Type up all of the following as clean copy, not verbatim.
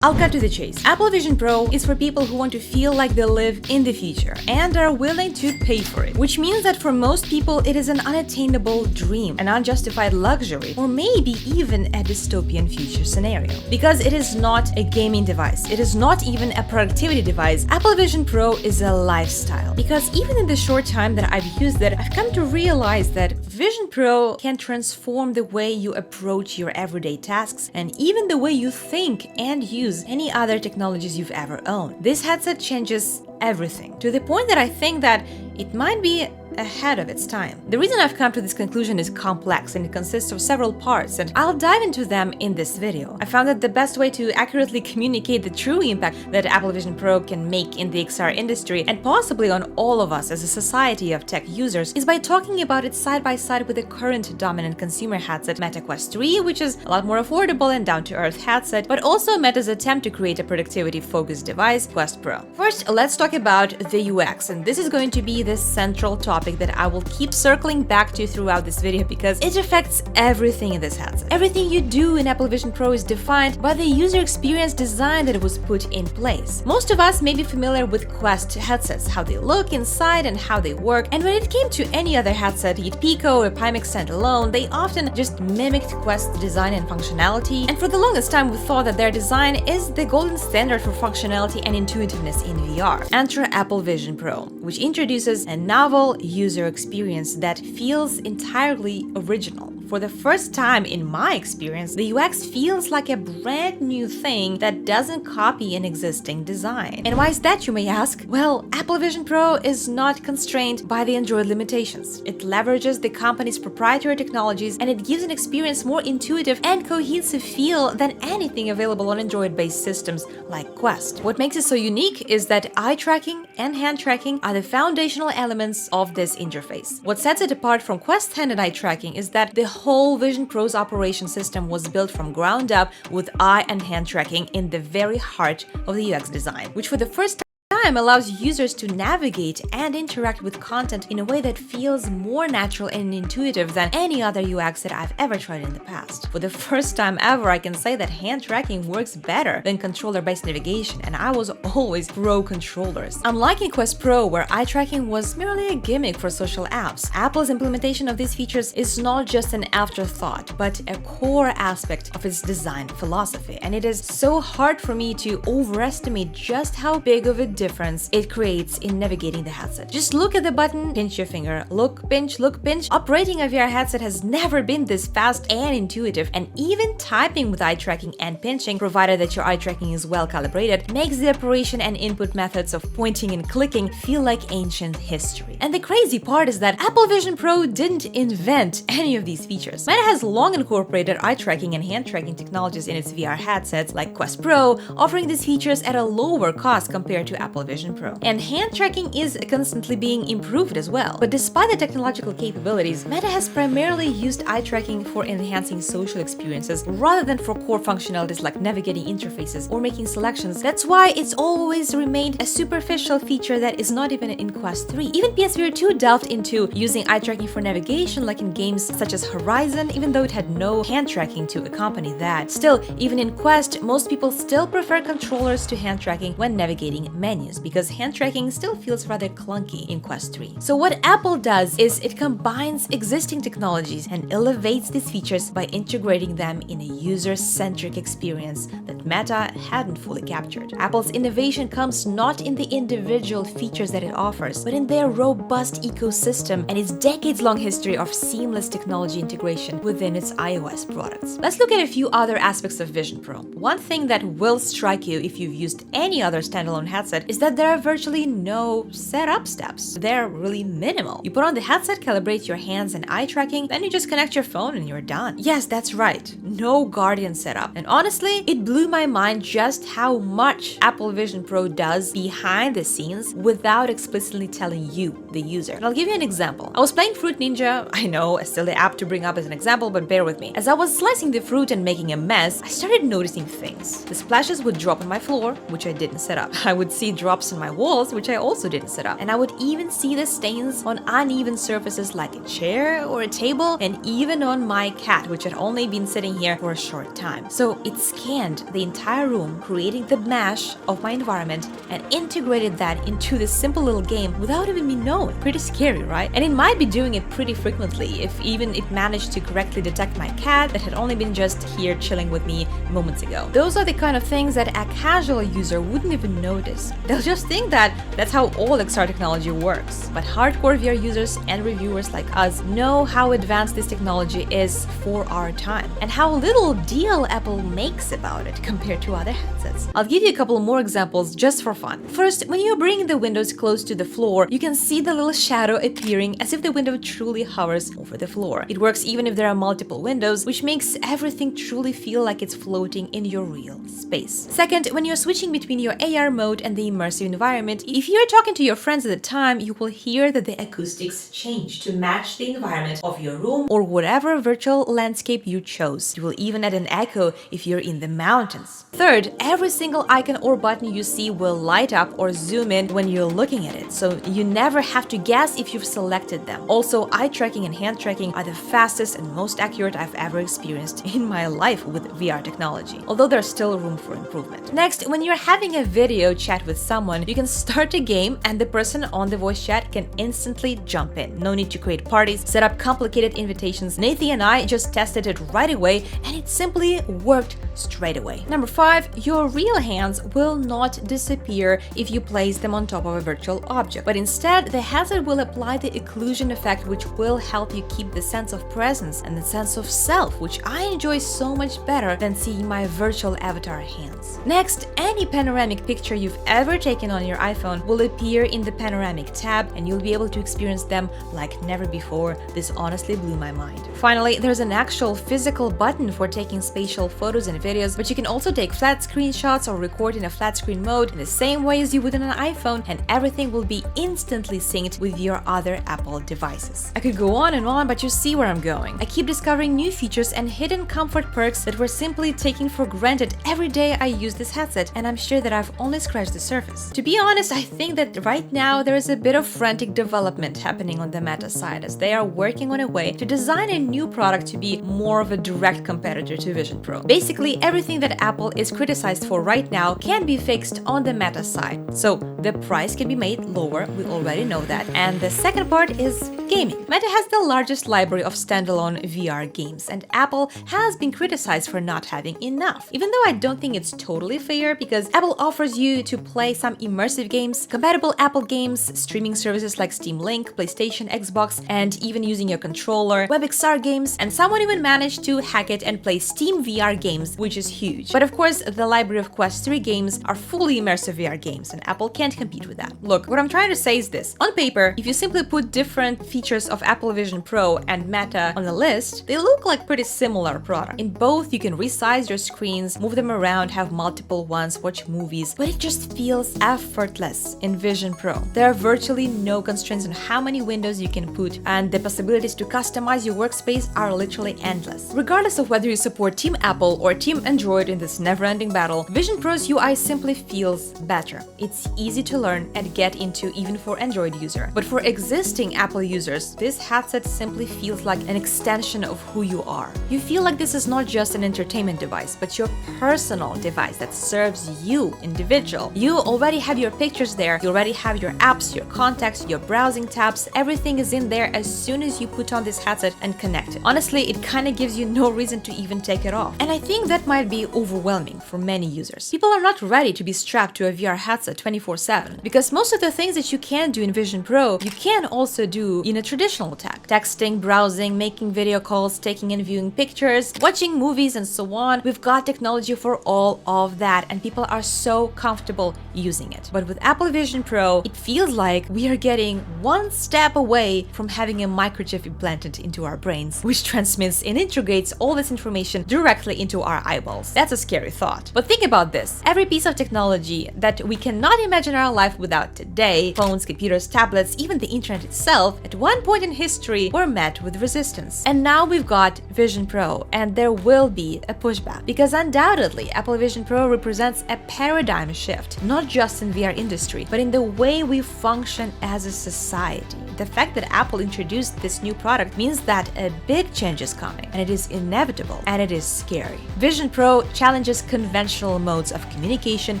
I'll cut to the chase. Apple Vision Pro is for people who want to feel like they live in the future and are willing to pay for it, which means that for most people it is an unattainable dream, an unjustified luxury, or maybe even a dystopian future scenario. Because it is not a gaming device, it is not even a productivity device, Apple Vision Pro is a lifestyle. Because even in the short time that I've used it, I've come to realize that Vision Pro can transform the way you approach your everyday tasks and even the way you think and use any other technologies you've ever owned. This headset changes everything, to the point that I think that it might be ahead of its time. The reason I've come to this conclusion is complex and it consists of several parts, and I'll dive into them in this video. I found that the best way to accurately communicate the true impact that Apple Vision Pro can make in the XR industry and possibly on all of us as a society of tech users is by talking about it side by side with the current dominant consumer headset Meta Quest 3, which is a lot more affordable and down-to-earth headset, but also Meta's attempt to create a productivity-focused device, Quest Pro. First, let's talk about the UX, and this is going to be the central topic that I will keep circling back to throughout this video because it affects everything in this headset. Everything you do in Apple Vision Pro is defined by the user experience design that was put in place. Most of us may be familiar with Quest headsets, how they look inside and how they work, and when it came to any other headset, be it Pico or Pimax standalone, they often just mimicked Quest's design and functionality, and for the longest time we thought that their design is the golden standard for functionality and intuitiveness in VR. Enter Apple Vision Pro, which introduces a novel user experience that feels entirely original. For the first time in my experience, the UX feels like a brand new thing that doesn't copy an existing design. And why is that, you may ask? Well, Apple Vision Pro is not constrained by the Android limitations. It leverages the company's proprietary technologies and it gives an experience more intuitive and cohesive feel than anything available on Android-based systems like Quest. What makes it so unique is that eye tracking and hand tracking are the foundational elements of this interface. What sets it apart from Quest hand and eye tracking is that the whole Vision Pro's operation system was built from ground up with eye and hand tracking in the very heart of the UX design, which for the first time allows users to navigate and interact with content in a way that feels more natural and intuitive than any other UX that I've ever tried in the past. For the first time ever, I can say that hand tracking works better than controller-based navigation, and I was always pro controllers. Unlike in Quest Pro, where eye tracking was merely a gimmick for social apps, Apple's implementation of these features is not just an afterthought, but a core aspect of its design philosophy, and it is so hard for me to overestimate just how big of a difference it creates in navigating the headset. Just look at the button, pinch your finger, look, pinch, look, pinch. Operating a VR headset has never been this fast and intuitive, and even typing with eye tracking and pinching, provided that your eye tracking is well calibrated, makes the operation and input methods of pointing and clicking feel like ancient history. And the crazy part is that Apple Vision Pro didn't invent any of these features. Meta has long incorporated eye tracking and hand tracking technologies in its VR headsets like Quest Pro, offering these features at a lower cost compared to Apple Vision Pro. And hand tracking is constantly being improved as well. But despite the technological capabilities, Meta has primarily used eye tracking for enhancing social experiences rather than for core functionalities like navigating interfaces or making selections. That's why it's always remained a superficial feature that is not even in Quest 3. Even PSVR 2 delved into using eye tracking for navigation like in games such as Horizon, even though it had no hand tracking to accompany that. Still, even in Quest, most people still prefer controllers to hand tracking when navigating menus, because hand tracking still feels rather clunky in Quest 3. So what Apple does is it combines existing technologies and elevates these features by integrating them in a user-centric experience that Meta hadn't fully captured. Apple's innovation comes not in the individual features that it offers, but in their robust ecosystem and its decades-long history of seamless technology integration within its iOS products. Let's look at a few other aspects of Vision Pro. One thing that will strike you if you've used any other standalone headset is that there are virtually no setup steps. They're really minimal. You put on the headset, calibrate your hands and eye tracking, then you just connect your phone and you're done. Yes, that's right. No Guardian setup. And honestly, it blew my mind just how much Apple Vision Pro does behind the scenes without explicitly telling you, the user. And I'll give you an example. I was playing Fruit Ninja. I know, a silly app to bring up as an example, but bear with me. As I was slicing the fruit and making a mess, I started noticing things. The splashes would drop on my floor, which I didn't set up. I would see drops drops on my walls, which I also didn't set up. And I would even see the stains on uneven surfaces like a chair or a table, and even on my cat, which had only been sitting here for a short time. So it scanned the entire room, creating the mesh of my environment and integrated that into this simple little game without even me knowing. Pretty scary, right? And it might be doing it pretty frequently if even it managed to correctly detect my cat that had only been just here chilling with me moments ago. Those are the kind of things that a casual user wouldn't even notice. They'll just think that that's how all XR technology works. But hardcore VR users and reviewers like us know how advanced this technology is for our time and how little deal Apple makes about it compared to other headsets. I'll give you a couple more examples just for fun. First, when you bring the windows close to the floor, you can see the little shadow appearing as if the window truly hovers over the floor. It works even if there are multiple windows, which makes everything truly feel like it's floating in your real space. Second, when you're switching between your AR mode and the immersive environment, if you're talking to your friends at the time, you will hear that the acoustics change to match the environment of your room or whatever virtual landscape you chose. You will even add an echo if you're in the mountains. Third, every single icon or button you see will light up or zoom in when you're looking at it, so you never have to guess if you've selected them. Also, eye tracking and hand tracking are the fastest and most accurate I've ever experienced in my life with VR technology, although there's still room for improvement. Next, when you're having a video chat with someone, you can start a game and the person on the voice chat can instantly jump in. No need to create parties, set up complicated invitations. Nathan and I just tested it right away and it simply worked straight away. Number 5, your real hands will not disappear if you place them on top of a virtual object, but instead the headset will apply the occlusion effect, which will help you keep the sense of presence and the sense of self, which I enjoy so much better than seeing my virtual avatar hands. Next, any panoramic picture you've ever taken on your iPhone will appear in the panoramic tab and you'll be able to experience them like never before. This honestly blew my mind. Finally, there's an actual physical button for taking spatial photos and videos, but you can also take flat screenshots or record in a flat screen mode in the same way as you would on an iPhone, and everything will be instantly synced with your other Apple devices. I could go on, but you see where I'm going. I keep discovering new features and hidden comfort perks that were simply taken for granted every day I use this headset, and I'm sure that I've only scratched the surface. To be honest, I think that right now there is a bit of frantic development happening on the Meta side as they are working on a way to design a new product to be more of a direct competitor to Vision Pro. Basically, everything that Apple is criticized for right now can be fixed on the Meta side. So the price can be made lower, we already know that. And the second part is gaming. Meta has the largest library of standalone VR games, and Apple has been criticized for not having enough. Even though I don't think it's totally fair, because Apple offers you to play some immersive games, compatible Apple games, streaming services like Steam Link, PlayStation, Xbox, and even using your controller, WebXR games, and someone even managed to hack it and play Steam VR games, which is huge. But of course, the library of Quest 3 games are fully immersive VR games, and Apple can't compete with that. Look, what I'm trying to say is this. On paper, if you simply put different features of Apple Vision Pro and Meta on the list, they look like pretty similar products. In both, you can resize your screens, move them around, have multiple ones, watch movies, but it just feels effortless in Vision Pro. There are virtually no constraints on how many windows you can put, and the possibilities to customize your workspace are literally endless. Regardless of whether you support Team Apple or Team Android in this never-ending battle, Vision Pro's UI simply feels better. It's easy to learn and get into even for Android user. But for existing Apple users, this headset simply feels like an extension of who you are. You feel like this is not just an entertainment device, but your personal device that serves you, individual. You already have your pictures there, you already have your apps, your contacts, your browsing tabs, everything is in there as soon as you put on this headset and connect it. Honestly, it kind of gives you no reason to even take it off. And I think that might be overwhelming for many users. People are not ready to be strapped to a VR headset 24/7, because most of the things that you can do in Vision Pro, you can also do in a traditional tech. Texting, browsing, making video calls, taking and viewing pictures, watching movies, and so on. We've got technology for all of that, and people are so comfortable using it. But with Apple Vision Pro, it feels like we are getting one step away from having a microchip implanted into our brains, which transmits and integrates all this information directly into our eyeballs. That's a scary thought. But think about this. Every piece of technology that we cannot imagine our life without today, phones, computers, tablets, even the internet itself, at one point in history were met with resistance. And now we've got Vision Pro, and there will be a pushback. Because undoubtedly, Apple Vision Pro represents a paradigm shift, not just in VR industry, but in the way we function as a society. The fact that Apple introduced this new product means that a big change is coming, and it is inevitable, and it is scary. Vision Pro challenges conventional modes of communication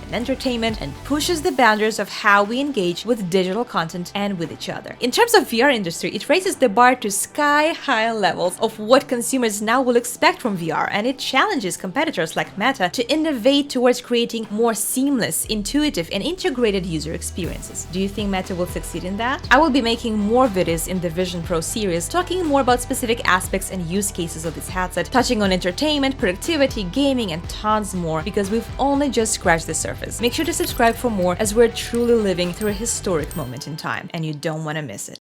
and entertainment and pushes the boundaries of how we engage with digital content and with each other. In terms of VR industry, it raises the bar to sky-high levels of what consumers now will expect from VR, and it challenges competitors like Meta to innovate towards creating more seamless, intuitive, and integrated user experiences. Do you think Meta will succeed in that? I will be making more videos in the Vision Pro series, talking more about specific aspects and use cases of this headset, touching on entertainment, productivity, gaming, and tons more, because we've only just scratched the surface. Make sure to subscribe for more, as we're truly living through a historic moment in time, and you don't want to miss it.